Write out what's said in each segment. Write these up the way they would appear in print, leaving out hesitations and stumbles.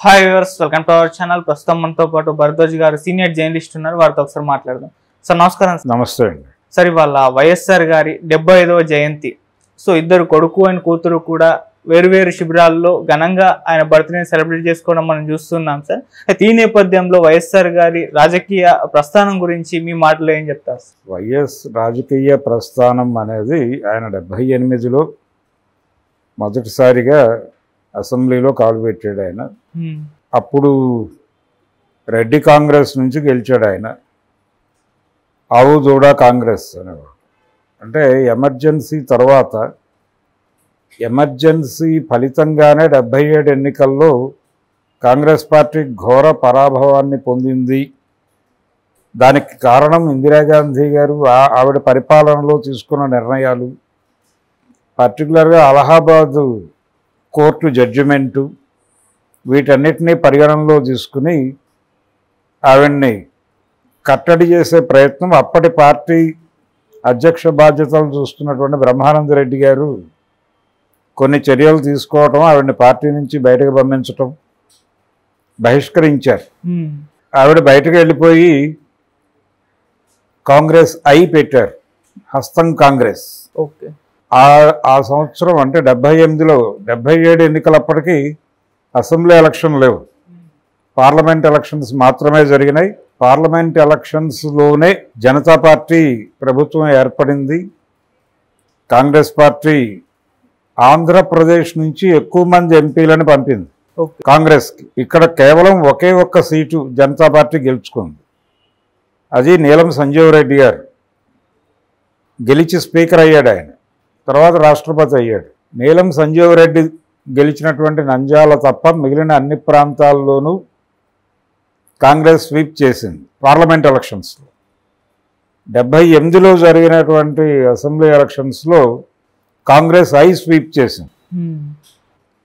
Hi viewers, welcome to our channel. ప్రస్తుతం మనతో పాటు భరద్వాజ్ గారు సీనియర్ జర్నలిస్ట్ ఉన్నారు. వారితో ఒకసారి మాట్లాడదాం. సార్ నమస్కారం. నమస్తే అండి. సార్, ఇవాళ వైఎస్ఆర్ గారి 75వ జయంతి. సో ఇద్దరు కొడుకు అండ్ కూతురు కూడా వేరువేరు శిబిరాల్లో ఘనంగా ఆయన బర్త్డేని సెలబ్రేట్ చేసుకోవడం మనం చూస్తున్నాం సార్. అయితే ఈ నేపథ్యంలో వైఎస్ఆర్ గారి రాజకీయ ప్రస్థానం గురించి మీ మాటలో ఏం చెప్తారు? వైఎస్ రాజకీయ ప్రస్థానం అనేది ఆయన 78లో మొదటిసారిగా అసెంబ్లీలో కాలుపెట్టాడు. ఆయన అప్పుడు రెడ్డి కాంగ్రెస్ నుంచి గెలిచాడు. ఆయన ఆవు దూడ కాంగ్రెస్ అనేవాడు. అంటే ఎమర్జెన్సీ తర్వాత ఎమర్జెన్సీ ఫలితంగానే 77 ఎన్నికల్లో కాంగ్రెస్ పార్టీ ఘోర పరాభవాన్ని పొందింది. దానికి కారణం ఇందిరాగాంధీ గారు ఆవిడ పరిపాలనలో తీసుకున్న నిర్ణయాలు, పర్టికులర్గా అలహాబాదు కోర్టు జడ్జిమెంటు, వీటన్నిటినీ పరిగణనలో తీసుకుని ఆవిడ్ని కట్టడి చేసే ప్రయత్నం అప్పటి పార్టీ అధ్యక్ష బాధ్యతలు చూస్తున్నటువంటి బ్రహ్మానంద రెడ్డి గారు కొన్ని చర్యలు తీసుకోవటం, ఆవిడని పార్టీ నుంచి బయటకు పంపించటం, బహిష్కరించారు. ఆవిడ బయటకు వెళ్ళిపోయి కాంగ్రెస్ పెట్టారు, హస్తం కాంగ్రెస్. ఓకే. ఆ సంవత్సరం అంటే 78లో 77 ఎన్నికలప్పటికీ అసెంబ్లీ ఎలక్షన్ లేవు, పార్లమెంట్ ఎలక్షన్స్ మాత్రమే జరిగినాయి. పార్లమెంట్ ఎలక్షన్స్లోనే జనతా పార్టీ ప్రభుత్వం ఏర్పడింది. కాంగ్రెస్ పార్టీ ఆంధ్రప్రదేశ్ నుంచి ఎక్కువ మంది ఎంపీలను పంపింది కాంగ్రెస్కి. ఇక్కడ కేవలం ఒకే ఒక్క సీటు జనతా పార్టీ గెలుచుకుంది. అది నీలం సంజీవ్ రెడ్డి గారు గెలిచి స్పీకర్ అయ్యాడు. ఆయన తర్వాత రాష్ట్రపతి అయ్యాడు. నీలం సంజీవ్ రెడ్డి గెలిచినటువంటి నంద్యాల తప్ప మిగిలిన అన్ని ప్రాంతాల్లోనూ కాంగ్రెస్ స్వీప్ చేసింది పార్లమెంట్ ఎలక్షన్స్లో. 78లో జరిగినటువంటి అసెంబ్లీ ఎలక్షన్స్లో కాంగ్రెస్ స్వీప్ చేసింది.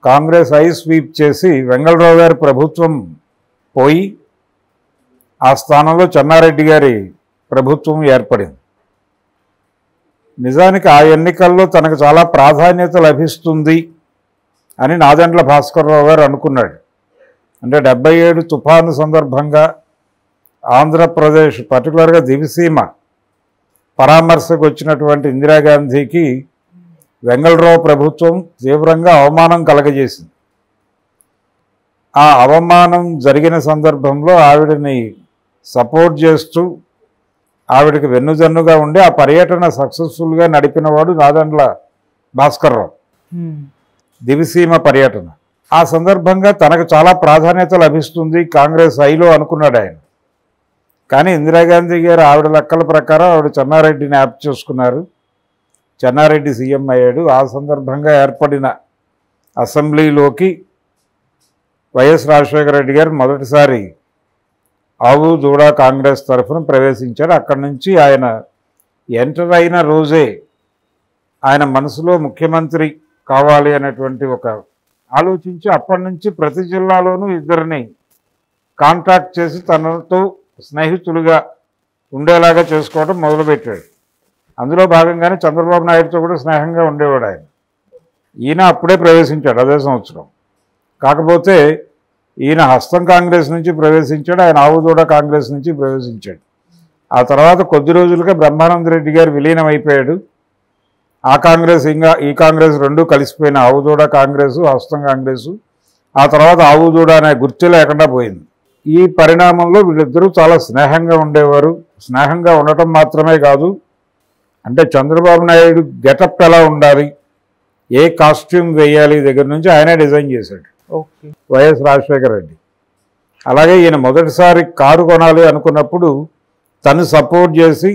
కాంగ్రెస్ స్వీప్ చేసి వెంగళరావు గారి ప్రభుత్వం పోయి ఆ స్థానంలో చెన్నారెడ్డి గారి ప్రభుత్వం ఏర్పడింది. నిజానికి ఆ ఎన్నికల్లో తనకు చాలా ప్రాధాన్యత లభిస్తుంది అని నాదెండ్ల భాస్కర్రావు గారు అనుకున్నాడు. అంటే 77 తుఫాను సందర్భంగా ఆంధ్రప్రదేశ్ పర్టికులర్గా దివిసీమ పరామర్శకు వచ్చినటువంటి ఇందిరాగాంధీకి వెంగళరావు ప్రభుత్వం తీవ్రంగా అవమానం కలగజేసింది. ఆ అవమానం జరిగిన సందర్భంలో ఆవిడని సపోర్ట్ చేస్తూ ఆవిడకి వెన్నుదన్నుగా ఉండి ఆ పర్యటన సక్సెస్ఫుల్గా నడిపినవాడు నాదెండ్ల భాస్కర్రావు. దివిసీమ పర్యటన ఆ సందర్భంగా తనకు చాలా ప్రాధాన్యత లభిస్తుంది కాంగ్రెస్ లో అనుకున్నాడు ఆయన. కానీ ఇందిరాగాంధీ గారు ఆవిడ లెక్కల ప్రకారం ఆవిడ చెన్నారెడ్డిని యాప్ చేసుకున్నారు. చెన్నారెడ్డి సీఎం అయ్యాడు. ఆ సందర్భంగా ఏర్పడిన అసెంబ్లీలోకి వైఎస్ రాజశేఖర రెడ్డి గారు మొదటిసారి ఆవు దూడ కాంగ్రెస్ తరఫున ప్రవేశించారు. అక్కడి నుంచి ఆయన ఎంటర్ అయిన రోజే ఆయన మనసులో ముఖ్యమంత్రి కావాలి అనేటువంటి ఒక ఆలోచించి అప్పటి నుంచి ప్రతి జిల్లాలోనూ ఇద్దరిని కాంటాక్ట్ చేసి తనతో స్నేహితులుగా ఉండేలాగా చేసుకోవడం మొదలుపెట్టాడు. అందులో భాగంగానే చంద్రబాబు నాయుడుతో కూడా స్నేహంగా ఉండేవాడు ఆయన. ఈయన అప్పుడే ప్రవేశించాడు అదే సంవత్సరం. కాకపోతే ఈయన హస్తం కాంగ్రెస్ నుంచి ప్రవేశించాడు, ఆయన ఆవుదూడ కాంగ్రెస్ నుంచి ప్రవేశించాడు. ఆ తర్వాత కొద్ది రోజులుగా బ్రహ్మానంద రెడ్డి గారు విలీనం అయిపోయాడు. ఆ కాంగ్రెస్ ఇంకా ఈ కాంగ్రెస్ రెండూ కలిసిపోయిన ఆవుదూడ కాంగ్రెసు, హస్తం కాంగ్రెసు. ఆ తర్వాత ఆవుదూడ అనే గుర్తు లేకుండా పోయింది. ఈ పరిణామంలో వీళ్ళిద్దరూ చాలా స్నేహంగా ఉండేవారు. స్నేహంగా ఉండటం మాత్రమే కాదు, అంటే చంద్రబాబు నాయుడు గెటప్ ఎలా ఉండాలి, ఏ కాస్ట్యూమ్ వేయాలి దగ్గర నుంచి ఆయనే డిజైన్ చేశాడు వైఎస్ రాజశేఖర రెడ్డి. అలాగే ఈయన మొదటిసారి కారు కొనాలి అనుకున్నప్పుడు తను సపోర్ట్ చేసి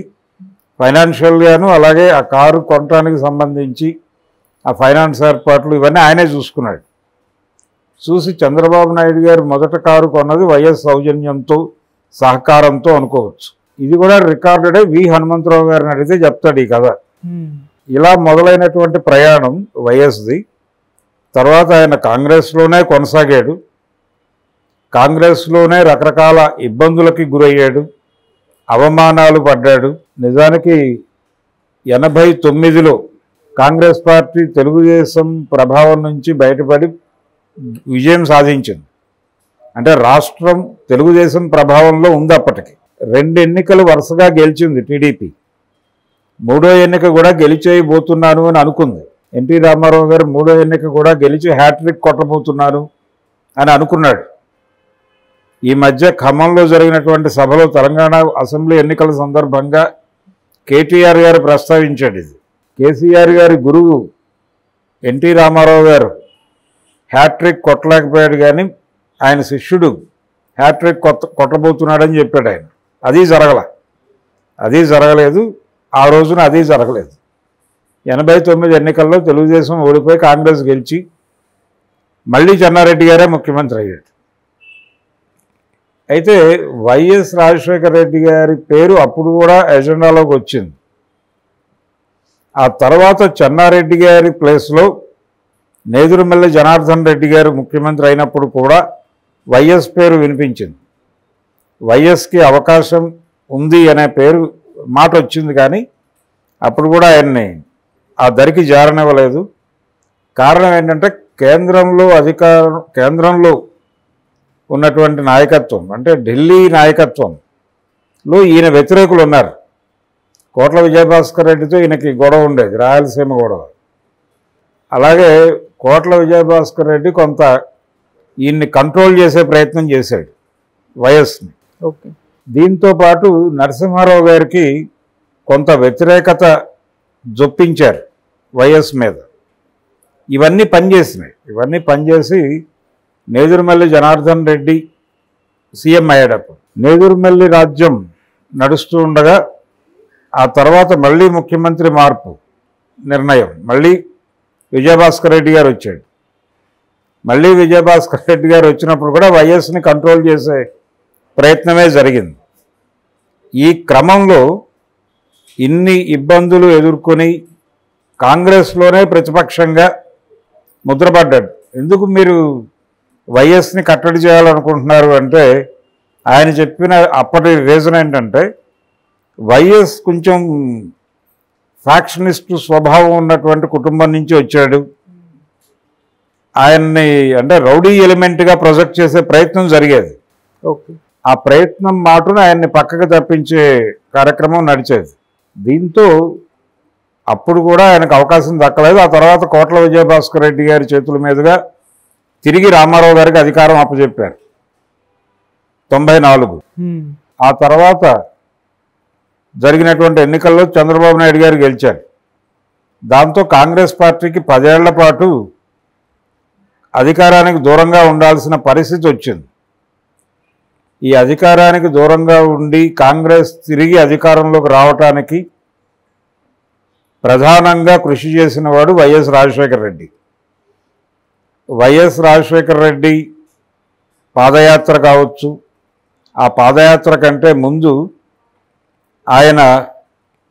ఫైనాన్షియల్గాను అలాగే ఆ కారు కొనడానికి సంబంధించి ఆ ఫైనాన్స్ ఏర్పాట్లు ఇవన్నీ ఆయనే చూసుకున్నాడు. చూసి చంద్రబాబు నాయుడు గారు మొదట కారు కొన్నది వైఎస్ సౌజన్యంతో సహకారంతో అనుకోవచ్చు. ఇది కూడా రికార్డెడే. వి హనుమంతరావు గారిని అడిగితే చెప్తాడు ఈ కథ. ఇలా మొదలైనటువంటి ప్రయాణం వైఎస్ది. తర్వాత ఆయన కాంగ్రెస్లోనే కొనసాగాడు. కాంగ్రెస్లోనే రకరకాల ఇబ్బందులకి గురయ్యాడు, అవమానాలు పడ్డాడు. నిజానికి 89లో కాంగ్రెస్ పార్టీ తెలుగుదేశం ప్రభావం నుంచి బయటపడి విజయం సాధించింది. అంటే రాష్ట్రం తెలుగుదేశం ప్రభావంలో ఉంది. అప్పటికి 2 ఎన్నికలు వరుసగా గెలిచింది టీడీపీ. 3వ ఎన్నిక కూడా గెలిచేయబోతున్నాను అని అనుకుంది. ఎన్టీ రామారావు గారు 3వ ఎన్నిక కూడా గెలిచి హ్యాట్రిక్ కొట్టబోతున్నారు అని అనుకున్నాడు. ఈ మధ్య ఖమ్మంలో జరిగినటువంటి సభలో తెలంగాణ అసెంబ్లీ ఎన్నికల సందర్భంగా కేటీఆర్ గారు ప్రస్తావించాడు. ఇది కేసీఆర్ గారి గురువు ఎన్టీ రామారావు గారు హ్యాట్రిక్ కొట్టలేకపోయాడు, కానీ ఆయన శిష్యుడు హ్యాట్రిక్ కొట్టబోతున్నాడని చెప్పాడు ఆయన. అది జరగలేదు. ఆ రోజున అది జరగలేదు. 89 ఎన్నికల్లో తెలుగుదేశం ఓడిపోయి కాంగ్రెస్ గెలిచి మళ్ళీ చెన్నారెడ్డి గారే ముఖ్యమంత్రి అయ్యాడు. అయితే వైఎస్ రాజశేఖర రెడ్డి గారి పేరు అప్పుడు కూడా ఎజెండాలోకి వచ్చింది. ఆ తర్వాత చెన్నారెడ్డి గారి ప్లేస్లో నేదురుమల్లి జనార్దన్ రెడ్డి గారు ముఖ్యమంత్రి అయినప్పుడు కూడా వైఎస్ పేరు వినిపించింది. వైఎస్కి అవకాశం ఉంది అనే మాట వచ్చింది, కానీ అప్పుడు కూడా ఆయన్ని ఆ దరికి జారనివ్వలేదు. కారణం ఏంటంటే కేంద్రంలో ఉన్నటువంటి నాయకత్వం, అంటే ఢిల్లీ నాయకత్వంలో ఈయన వ్యతిరేకులు ఉన్నారు. కోట్ల విజయభాస్కర్ రెడ్డితో ఈయనకి గొడవ ఉండేది, రాయలసీమ గొడవ. అలాగే కోట్ల విజయభాస్కర్ రెడ్డి కొంత ఈయన్ని కంట్రోల్ చేసే ప్రయత్నం చేశాడు వైఎస్ని. ఓకే. దీంతో పాటు నరసింహారావు గారికి కొంత వ్యతిరేకత జొప్పించారు వైఎస్ మీద. ఇవన్నీ పనిచేసి నేదురుమల్లి జనార్దన్ రెడ్డి సీఎం అయ్యేటప్పుడు నేదురుమల్లి రాజ్యం నడుస్తూ ఉండగా ఆ తర్వాత మళ్ళీ ముఖ్యమంత్రి మార్పు నిర్ణయం, మళ్ళీ విజయభాస్కర్ రెడ్డి గారు వచ్చాడు. మళ్ళీ విజయభాస్కర్ రెడ్డి గారు వచ్చినప్పుడు కూడా వైఎస్ని కంట్రోల్ చేసే ప్రయత్నమే జరిగింది. ఈ క్రమంలో ఇన్ని ఇబ్బందులు ఎదుర్కొని కాంగ్రెస్లోనే ప్రతిపక్షంగా ముద్రపడ్డాడు. ఎందుకు మీరు వైఎస్ని కట్టడి చేయాలనుకుంటున్నారు అంటే ఆయన చెప్పిన అప్పటి రీజన్ ఏంటంటే వైఎస్ కొంచెం ఫ్యాక్షనిస్ట్ స్వభావం ఉన్నటువంటి కుటుంబం నుంచి వచ్చాడు. ఆయన్ని అంటే రౌడీ ఎలిమెంట్గా ప్రొజెక్ట్ చేసే ప్రయత్నం జరిగేది. ఓకే. ఆ ప్రయత్నం మాటను ఆయన్ని పక్కకు తప్పించే కార్యక్రమం నడిచేది. దీంతో అప్పుడు కూడా ఆయనకు అవకాశం దక్కలేదు. ఆ తర్వాత కోట్ల విజయభాస్కర్ రెడ్డి గారి చేతుల మీదుగా తిరిగి రామారావు గారికి అధికారం అప్పచెప్పారు 94. ఆ తర్వాత జరిగినటువంటి ఎన్నికల్లో చంద్రబాబు నాయుడు గారు గెలిచారు. దాంతో కాంగ్రెస్ పార్టీకి 10 ఏళ్ల పాటు అధికారానికి దూరంగా ఉండాల్సిన పరిస్థితి వచ్చింది. ఈ అధికారానికి దూరంగా ఉండి కాంగ్రెస్ తిరిగి అధికారంలోకి రావటానికి ప్రధానంగా కృషి చేసిన వాడు వైఎస్ రాజశేఖర రెడ్డి. వైఎస్ రాజశేఖర రెడ్డి పాదయాత్ర కావచ్చు, ఆ పాదయాత్ర కంటే ముందు ఆయన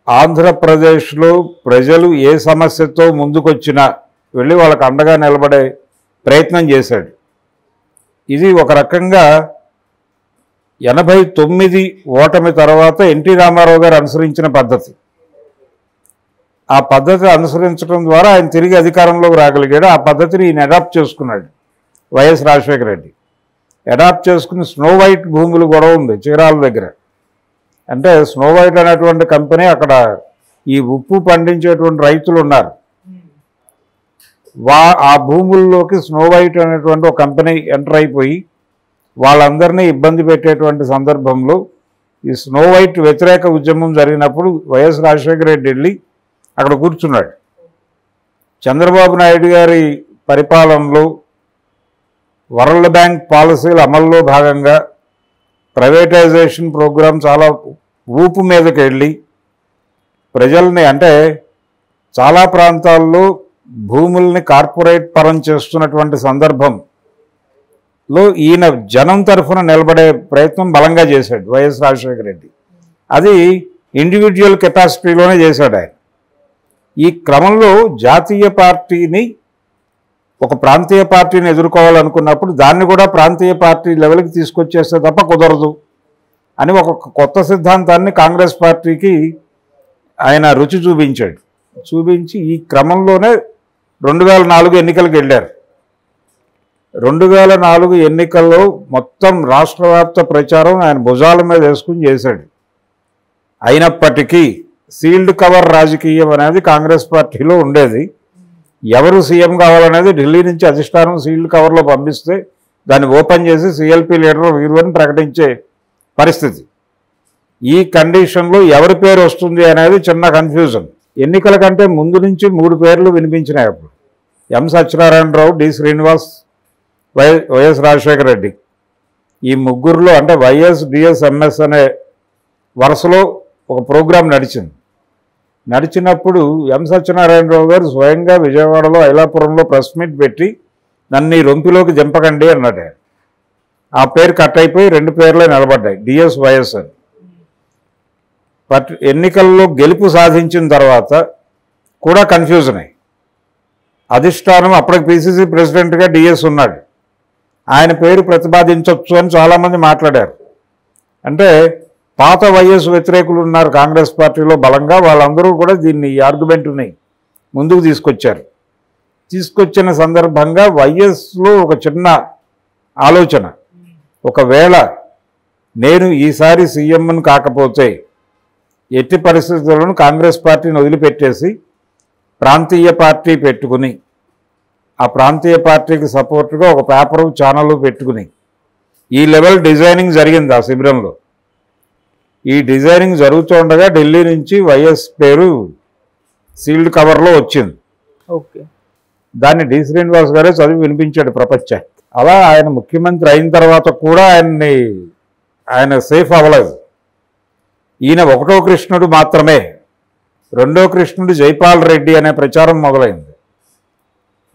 ఆంధ్రప్రదేశ్లో ప్రజలు ఏ సమస్యతో ముందుకొచ్చినా వెళ్ళి వాళ్ళకు అండగా నిలబడే ప్రయత్నం చేశాడు. ఇది ఒక రకంగా 89 ఓటమి తర్వాత ఎన్టీ రామారావు గారు అనుసరించిన పద్ధతి. ఆ పద్ధతి అనుసరించడం ద్వారా ఆయన తిరిగి అధికారంలోకి రాగలిగాడు. ఆ పద్ధతిని ఈయన అడాప్ట్ చేసుకున్నాడు వైఎస్ రాజశేఖర రెడ్డి. అడాప్ట్ చేసుకుని స్నో వైట్ భూములు గొడవ ఉంది చీరాల దగ్గర. అంటే స్నో వైట్ అనేటువంటి కంపెనీ, అక్కడ ఈ ఉప్పు పండించేటువంటి రైతులు ఉన్నారు. ఆ భూముల్లోకి స్నో వైట్ అనేటువంటి ఒక కంపెనీ ఎంటర్ అయిపోయి వాళ్ళందరినీ ఇబ్బంది పెట్టేటువంటి సందర్భంలో ఈ స్నో వైట్ వ్యతిరేక ఉద్యమం జరిగినప్పుడు వైఎస్ రాజశేఖర రెడ్డి వెళ్ళి అక్కడ కూర్చున్నాడు. చంద్రబాబు నాయుడు గారి పరిపాలనలో వరల్డ్ బ్యాంక్ పాలసీల అమల్లో భాగంగా ప్రైవేటైజేషన్ ప్రోగ్రాం చాలా ఊపు మీదకి వెళ్ళి ప్రజల్ని, అంటే చాలా ప్రాంతాల్లో భూముల్ని కార్పొరేట్ పరం చేస్తున్నటువంటి సందర్భంలో ఈయన జనం తరఫున నిలబడే ప్రయత్నం బలంగా చేశాడు వైఎస్ రాజశేఖర రెడ్డి. అది ఇండివిజువల్ కెపాసిటీలోనే చేశాడు ఆయన. ఈ క్రమంలో జాతీయ పార్టీని, ఒక ప్రాంతీయ పార్టీని ఎదుర్కోవాలనుకున్నప్పుడు దాన్ని కూడా ప్రాంతీయ పార్టీ లెవెల్కి తీసుకొచ్చేస్తే తప్ప కుదరదు అని ఒక కొత్త సిద్ధాంతాన్ని కాంగ్రెస్ పార్టీకి ఆయన రుచి చూపించి ఈ క్రమంలోనే 2004 ఎన్నికలకు వెళ్ళారు. 2004 ఎన్నికల్లో మొత్తం రాష్ట్ర వ్యాప్త ప్రచారం ఆయన భుజాల మీద వేసుకుని చేశాడు. అయినప్పటికీ సీల్డ్ కవర్ రాజకీయం అనేది కాంగ్రెస్ పార్టీలో ఉండేది. ఎవరు సీఎం కావాలనేది ఢిల్లీ నుంచి అధిష్టానం సీల్డ్ కవర్లో పంపిస్తే దాన్ని ఓపెన్ చేసి సిఎల్పి లీడర్ వీరుని ప్రకటించే పరిస్థితి. ఈ కండిషన్లో ఎవరి పేరు వస్తుంది అనేది చిన్న కన్ఫ్యూజన్. ఎన్నికల కంటే ముందు నుంచి 3 పేర్లు వినిపించినాయి. అప్పుడు ఎం సత్యనారాయణరావు, డి శ్రీనివాస్, వైఎస్ రాజశేఖర రెడ్డి. ఈ ముగ్గురులో అంటే వైఎస్, డిఎస్, ఎంఎస్ అనే వరుసలో ఒక ప్రోగ్రాం నడిచినప్పుడు ఎం సత్యనారాయణరావు గారు స్వయంగా విజయవాడలో ఐలాపురంలో ప్రెస్ మీట్ పెట్టి నన్ను ఈ రొంపిలోకి దింపకండి అన్నాడు. ఆ పేరు కట్ అయిపోయి 2 పేర్లే నిలబడ్డాయి, డిఎస్, వైఎస్ అని. బట్ ఎన్నికల్లో గెలుపు సాధించిన తర్వాత కూడా కన్ఫ్యూజన్ అయ్యి అధిష్టానం అప్పటికి పిసిసి ప్రెసిడెంట్గా డిఎస్ ఉన్నాడు, ఆయన పేరు ప్రతిపాదించవచ్చు అని చాలామంది మాట్లాడారు. అంటే పాత వైఎస్ వ్యతిరేకులు ఉన్నారు కాంగ్రెస్ పార్టీలో బలంగా, వాళ్ళందరూ కూడా దీన్ని ఈ ఆర్గ్యుమెంట్ని ముందుకు తీసుకొచ్చిన సందర్భంగా వైఎస్లో ఒక చిన్న ఆలోచన, ఒకవేళ నేను ఈసారి సీఎంను కాకపోతే ఎట్టి పరిస్థితుల్లోనూ కాంగ్రెస్ పార్టీని వదిలిపెట్టేసి ప్రాంతీయ పార్టీ పెట్టుకుని ఆ ప్రాంతీయ పార్టీకి సపోర్ట్గా ఒక పేపరు ఛానల్ పెట్టుకుని ఈ లెవెల్ డిజైనింగ్ జరిగింది ఆ శిబిరంలో. ఈ డిజైనింగ్ జరుగుతుండగా ఢిల్లీ నుంచి వైఎస్ పేరు సీల్డ్ కవర్లో వచ్చింది. ఓకే, దాన్ని డి శ్రీనివాస్ గారే చదివి వినిపించాడు ప్రపంచానికి. అలా ఆయన ముఖ్యమంత్రి అయిన తర్వాత కూడా ఆయన సేఫ్ అవ్వలేదు. ఈయన 1వ కృష్ణుడు మాత్రమే, 2వ కృష్ణుడు జైపాల్ రెడ్డి అనే ప్రచారం మొదలైంది.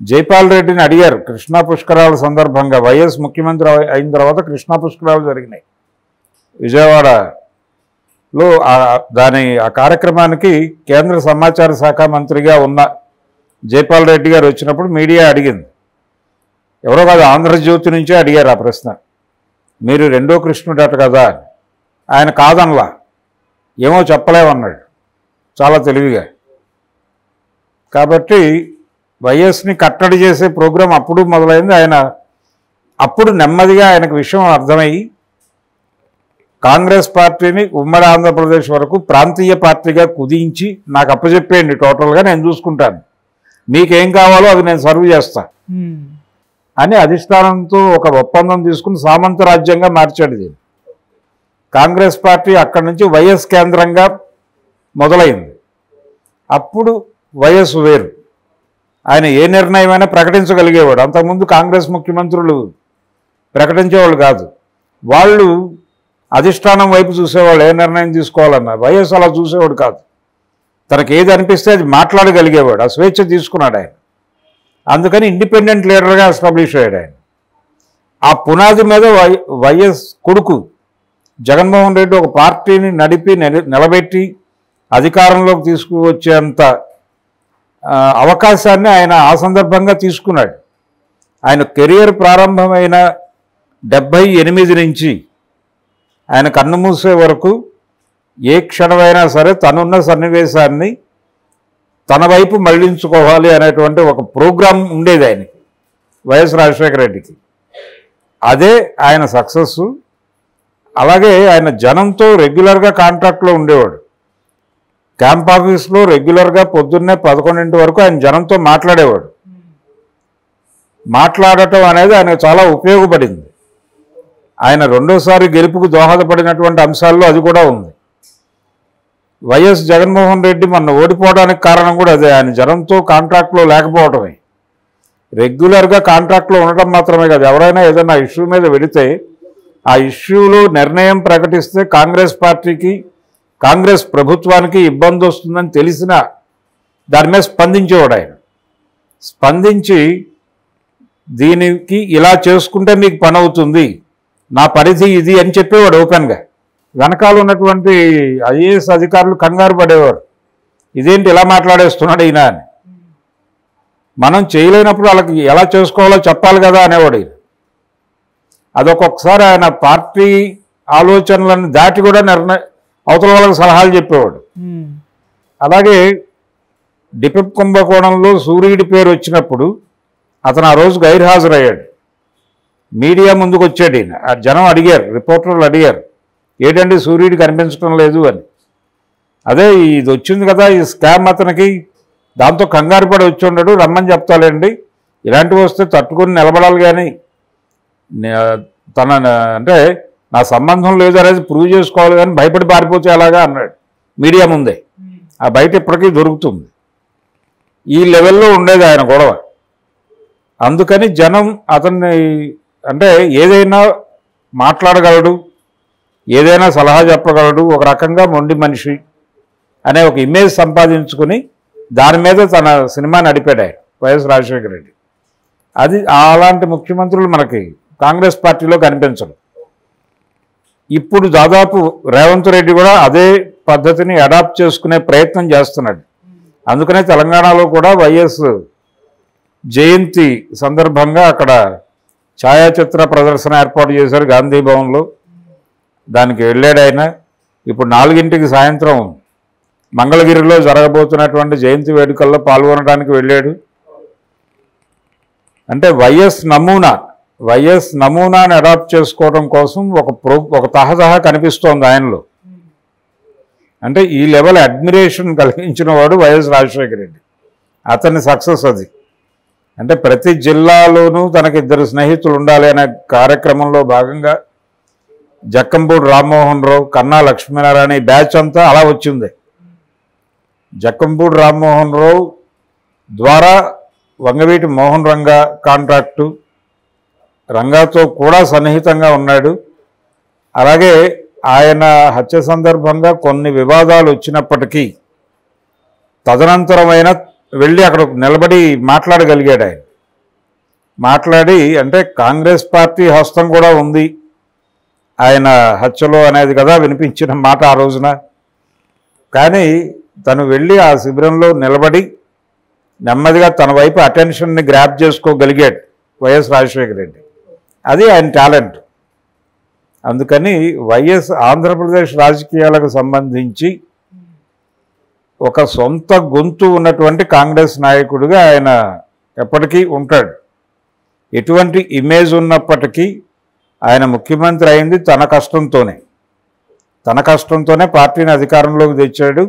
జైపాల్ రెడ్డిని అడిగారు కృష్ణా పుష్కరాల సందర్భంగా. వైఎస్ ముఖ్యమంత్రి అయిన తర్వాత కృష్ణా పుష్కరాలు జరిగినాయి విజయవాడలో. ఆ కార్యక్రమానికి కేంద్ర సమాచార శాఖ మంత్రిగా ఉన్న జైపాల్ రెడ్డి గారు వచ్చినప్పుడు మీడియా అడిగింది, ఎవరో కాదు ఆంధ్రజ్యోతి నుంచే అడిగారు ఆ ప్రశ్న, మీరు 2వ కృష్ణుడు అట కదా. ఆయన కాదనలా, ఏమో చెప్పలేమన్నాడు చాలా తెలివిగా. కాబట్టి వైఎస్ని కట్టడి చేసే ప్రోగ్రాం అప్పుడు మొదలైంది. అప్పుడు నెమ్మదిగా ఆయనకు విషయం అర్థమయ్యి కాంగ్రెస్ పార్టీని ఉమ్మడి ఆంధ్రప్రదేశ్ వరకు ప్రాంతీయ పార్టీగా కుదించి నాకు అప్పచెప్పేయండి, టోటల్గా నేను చూసుకుంటాను, మీకేం కావాలో అది నేను సర్వ్ చేస్తా అని అధిష్టానంతో ఒక ఒప్పందం తీసుకుని సామంత రాజ్యంగా మార్చాడు దీన్ని. కాంగ్రెస్ పార్టీ అక్కడి నుంచి వైఎస్ కేంద్రంగా మొదలైంది. అప్పుడు వైఎస్ వేరు, ఆయన ఏ నిర్ణయమైనా ప్రకటించగలిగేవాడు. అంతకుముందు కాంగ్రెస్ ముఖ్యమంత్రులు ప్రకటించేవాళ్ళు కాదు, వాళ్ళు అధిష్టానం వైపు చూసేవాళ్ళు ఏ నిర్ణయం తీసుకోవాలన్నా. వైఎస్ అలా చూసేవాడు కాదు, తనకు ఏది అనిపిస్తే అది మాట్లాడగలిగేవాడు, ఆ స్వేచ్ఛ తీసుకున్నాడు ఆయన. అందుకని ఇండిపెండెంట్ లీడర్గా ఎస్టాబ్లిష్ అయ్యాడు ఆయన. ఆ పునాది మీద వైఎస్ కొడుకు జగన్మోహన్ రెడ్డి ఒక పార్టీని నడిపి నిలబెట్టి అధికారంలోకి తీసుకువచ్చేంత అవకాశాన్ని ఆయన ఆ సందర్భంగా తీసుకున్నాడు. ఆయన కెరియర్ ప్రారంభమైన 78 నుంచి ఆయన కన్నుమూసే వరకు ఏ క్షణమైనా సరే తనున్న సన్నివేశాన్ని తన వైపు మళ్లించుకోవాలి అనేటువంటి ఒక ప్రోగ్రాం ఉండేది ఆయనకి, వైఎస్ రాజశేఖర రెడ్డికి. అదే ఆయన సక్సెస్. అలాగే ఆయన జనంతో రెగ్యులర్గా కాంటాక్ట్లో ఉండేవాడు. క్యాంప్ ఆఫీస్లో రెగ్యులర్గా పొద్దున్నే 11 వరకు ఆయన జనంతో మాట్లాడేవాడు. మాట్లాడటం అనేది ఆయనకు చాలా ఉపయోగపడింది. ఆయన 2వసారి గెలుపుకు దోహదపడినటువంటి అంశాల్లో అది కూడా ఉంది. వైఎస్ జగన్మోహన్ రెడ్డి మొన్న ఓడిపోవడానికి కారణం కూడా అదే, ఆయన జనంతో కాంట్రాక్ట్లో లేకపోవటమే. రెగ్యులర్గా కాంట్రాక్ట్లో ఉండటం మాత్రమే కాదు, ఎవరైనా ఏదైనా ఇష్యూ మీద వెళితే ఆ ఇష్యూలో నిర్ణయం ప్రకటిస్తే కాంగ్రెస్ పార్టీకి, కాంగ్రెస్ ప్రభుత్వానికి ఇబ్బంది వస్తుందని తెలిసినా దాని మీద స్పందించేవాడు ఆయన. స్పందించి దీనికి ఇలా చేసుకుంటే మీకు పని అవుతుంది, నా పరిధి ఇది అని చెప్పేవాడు ఓపెన్గా. వెనకాల ఉన్నటువంటి ఐఏఎస్ అధికారులు కంగారు పడేవారు, ఇదేంటి ఇలా మాట్లాడేస్తున్నాడు ఈయన అని. మనం చేయలేనప్పుడు వాళ్ళకి ఎలా చేసుకోవాలో చెప్పాలి కదా అనేవాడు. అదొకొకసారి ఆయన పార్టీ ఆలోచనలను దాటి కూడా అవతల వాళ్ళకి సలహాలు చెప్పేవాడు. అలాగే డిపెప్ కుంభకోణంలో సూర్యుడి పేరు వచ్చినప్పుడు అతను ఆ రోజు గైర్హాజరయ్యాడు. మీడియా ముందుకు వచ్చాడు ఈయన. ఆ జనం అడిగారు, రిపోర్టర్లు అడిగారు, ఏంటంటే సూర్యుడు కనిపించడం లేదు అని. అదే ఇది వచ్చింది కదా ఈ స్కామ్ అతనికి, దాంతో కంగారు పడి వచ్చి ఉండడు, రమ్మని చెప్తాలేండి, ఇలాంటివి వస్తే తట్టుకొని నిలబడాలి, కానీ తన అంటే నా సంబంధం లేదు అనేది ప్రూవ్ చేసుకోవాలి కానీ భయపడి పారిపోతే ఎలాగా అన్నాడు మీడియా ముందే. ఆ బయట ఇప్పటికీ దొరుకుతుంది. ఈ లెవెల్లో ఉండేది ఆయన గొడవ. అందుకని జనం అతన్ని అంటే ఏదైనా మాట్లాడగలడు, ఏదైనా సలహా చెప్పగలడు, ఒక రకంగా మొండి మనిషి అనే ఒక ఇమేజ్ సంపాదించుకుని దాని మీద తన సినిమా నడిపాడు ఆయన వైఎస్ రాజశేఖర రెడ్డి. అది అలాంటి ముఖ్యమంత్రులు మనకి కాంగ్రెస్ పార్టీలో కనిపించరు. ఇప్పుడు దాదాపు రేవంత్ రెడ్డి కూడా అదే పద్ధతిని అడాప్ట్ చేసుకునే ప్రయత్నం చేస్తున్నాడు. అందుకనే తెలంగాణలో కూడా వైఎస్ జయంతి సందర్భంగా అక్కడ ఛాయాచిత్ర ప్రదర్శన ఏర్పాటు చేశారు గాంధీ భవన్లో. దానికి వెళ్ళాడు ఆయన. ఇప్పుడు 4 సాయంత్రం మంగళగిరిలో జరగబోతున్నటువంటి జయంతి వేడుకల్లో పాల్గొనడానికి వెళ్ళాడు. అంటే వైఎస్ నమూనాని అడాప్ట్ చేసుకోవడం కోసం ఒక తహతహ కనిపిస్తోంది ఆయనలో. అంటే ఈ లెవెల్ అడ్మిరేషన్ కలిగించిన వాడు వైఎస్ రాజశేఖర రెడ్డి. అతని సక్సెస్ అది. అంటే ప్రతి జిల్లాలోనూ తనకి 2 స్నేహితులు ఉండాలి అనే కార్యక్రమంలో భాగంగా జక్కంపూడి రామ్మోహన్ రావు, కన్నా లక్ష్మీనారాయణ ఈ బ్యాచ్ అంతా అలా వచ్చింది. జక్కంపూడి రామ్మోహన్ రావు ద్వారా వంగవీటి మోహన్ రంగా కాంట్రాక్టు, రంగాతో కూడా సన్నిహితంగా ఉన్నాడు. అలాగే ఆయన హత్య సందర్భంగా కొన్ని వివాదాలు వచ్చినప్పటికీ తదనంతరమైన వెళ్ళి అక్కడ నిలబడి మాట్లాడగలిగాడు. ఆయన మాట్లాడి అంటే కాంగ్రెస్ పార్టీ హస్తం కూడా ఉంది ఆయన హత్యలో అనేది కదా వినిపించిన మాట ఆ రోజున. కానీ తను వెళ్ళి ఆ శిబిరంలో నిలబడి నెమ్మదిగా తన వైపు అటెన్షన్ని గ్రాప్ చేసుకోగలిగాడు వైఎస్ రాజశేఖర రెడ్డి. అది ఆయన టాలెంట్. అందుకని వైఎస్ ఆంధ్రప్రదేశ్ రాజకీయాలకు సంబంధించి ఒక సొంత గొంతు ఉన్నటువంటి కాంగ్రెస్ నాయకుడిగా ఆయన ఎప్పటికీ ఉంటాడు. ఎటువంటి ఇమేజ్ ఉన్నప్పటికీ ఆయన ముఖ్యమంత్రి అయింది తన కష్టంతోనే పార్టీని అధికారంలోకి తెచ్చాడు.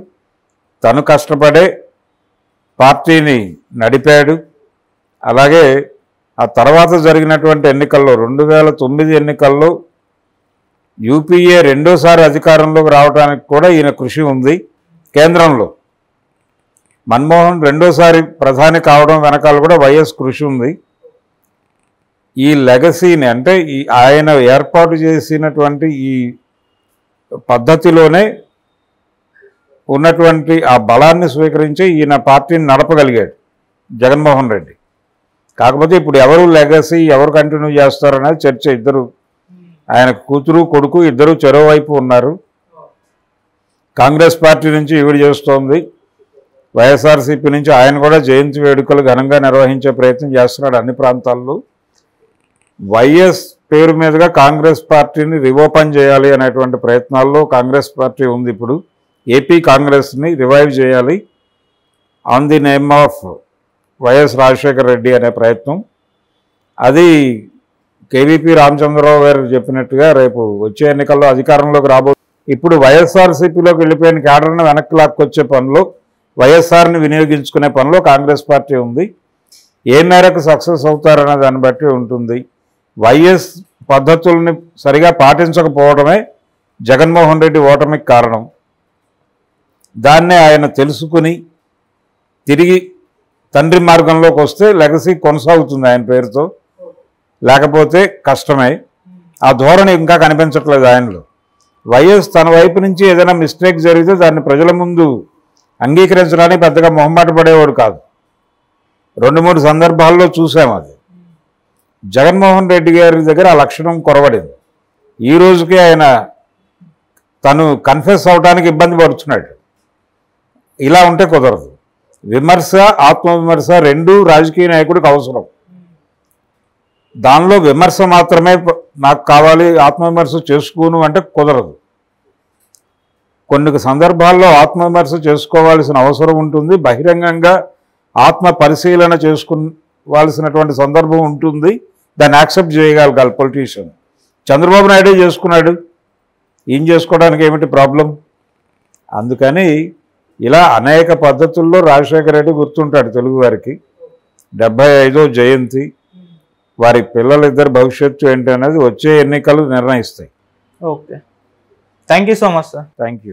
తను కష్టపడే పార్టీని నడిపాడు. అలాగే ఆ తర్వాత జరిగినటువంటి ఎన్నికల్లో 2009 ఎన్నికల్లో యూపీఏ రెండోసారి అధికారంలోకి రావడానికి కూడా ఈయన కృషి ఉంది. కేంద్రంలో మన్మోహన్ రెండోసారి ప్రధాని కావడం వెనకాల కూడా వైఎస్ కృషి ఉంది. ఈ లెగసీని అంటే ఆయన ఏర్పాటు చేసినటువంటి ఈ పద్ధతిలోనే ఉన్నటువంటి ఆ బలాన్ని స్వీకరించి ఈయన పార్టీని నడపగలిగాడు జగన్మోహన్ రెడ్డి. కాకపోతే ఇప్పుడు ఎవరు లెగసీ ఎవరు కంటిన్యూ చేస్తారనేది చర్చ. ఇద్దరు ఆయన కూతురు కొడుకు ఇద్దరు చెరోవైపు ఉన్నారు. కాంగ్రెస్ పార్టీ నుంచి ఈవిడ చేస్తోంది, వైఎస్ఆర్సీపీ నుంచి ఆయన కూడా జయంతి వేడుకలు ఘనంగా నిర్వహించే ప్రయత్నం చేస్తున్నాడు అన్ని ప్రాంతాల్లో. వైఎస్ పేరు మీదుగా కాంగ్రెస్ పార్టీని రివోపెన్ చేయాలి అనేటువంటి ప్రయత్నాల్లో కాంగ్రెస్ పార్టీ ఉంది. ఇప్పుడు ఏపీ కాంగ్రెస్ని రివైవ్ చేయాలి on the name of YS Rajasekhara Reddy అనే ప్రయత్నం. అది కేవీపీ రామచంద్రరావు గారు చెప్పినట్టుగా రేపు వచ్చే ఎన్నికల్లో అధికారంలోకి ఇప్పుడు వైఎస్ఆర్సీపీలోకి వెళ్ళిపోయిన క్యాడర్ని వెనక్కి లాక్కొచ్చే పనిలో, వైఎస్ఆర్ని వినియోగించుకునే పనిలో కాంగ్రెస్ పార్టీ ఉంది. ఏ మేరకు సక్సెస్ అవుతారనే దాన్ని బట్టి ఉంటుంది. వైఎస్ పద్ధతుల్ని సరిగా పాటించకపోవడమే జగన్మోహన్ రెడ్డి ఓటమికి కారణం. దాన్నే ఆయన తెలుసుకుని తిరిగి తండ్రి మార్గంలోకి వస్తే లెగసీ కొనసాగుతుంది ఆయన పేరుతో, లేకపోతే కష్టమే. ఆ ధోరణి ఇంకా కనిపించట్లేదు ఆయనలో. వైఎస్ తన వైపు నుంచి ఏదైనా మిస్టేక్ జరిగితే దాన్ని ప్రజల ముందు అంగీకరించడానికి పెద్దగా మొహమాట పడేవాడు కాదు. 2-3 సందర్భాల్లో చూసాం అది. జగన్మోహన్ రెడ్డి గారి దగ్గర ఆ లక్షణం కొరవడింది. ఈ రోజుకి ఆయన తను కన్ఫెస్ అవడానికి ఇబ్బంది పడుతున్నాడు. ఇలా ఉంటే కుదరదు. విమర్శ ఆత్మవిమర్శ రెండూ రాజకీయ నాయకుడికి అవసరం. దానిలో విమర్శ మాత్రమే నాకు కావాలి, ఆత్మవిమర్శ చేసుకోను అంటే కుదరదు. కొన్ని సందర్భాల్లో ఆత్మవిమర్శ చేసుకోవాల్సిన అవసరం ఉంటుంది. బహిరంగంగా ఆత్మ పరిశీలన చేసుకోవాల్సినటువంటి సందర్భం ఉంటుంది. దాన్ని యాక్సెప్ట్ చేయగలగాలి పొలిటీషియన్. చంద్రబాబు నాయుడు చేసుకున్నాడు, ఏం చేసుకోవడానికి ఏమిటి ప్రాబ్లం? అందుకని ఇలా అనేక పద్ధతుల్లో రాజశేఖర రెడ్డి గుర్తుంటాడు తెలుగువారికి. 75వ జయంతి, వారి పిల్లలిద్దరు భవిష్యత్తు ఏంటి అనేది వచ్చే ఎన్నికలు నిర్ణయిస్తాయి. Okay, thank you so much sir. Thank you.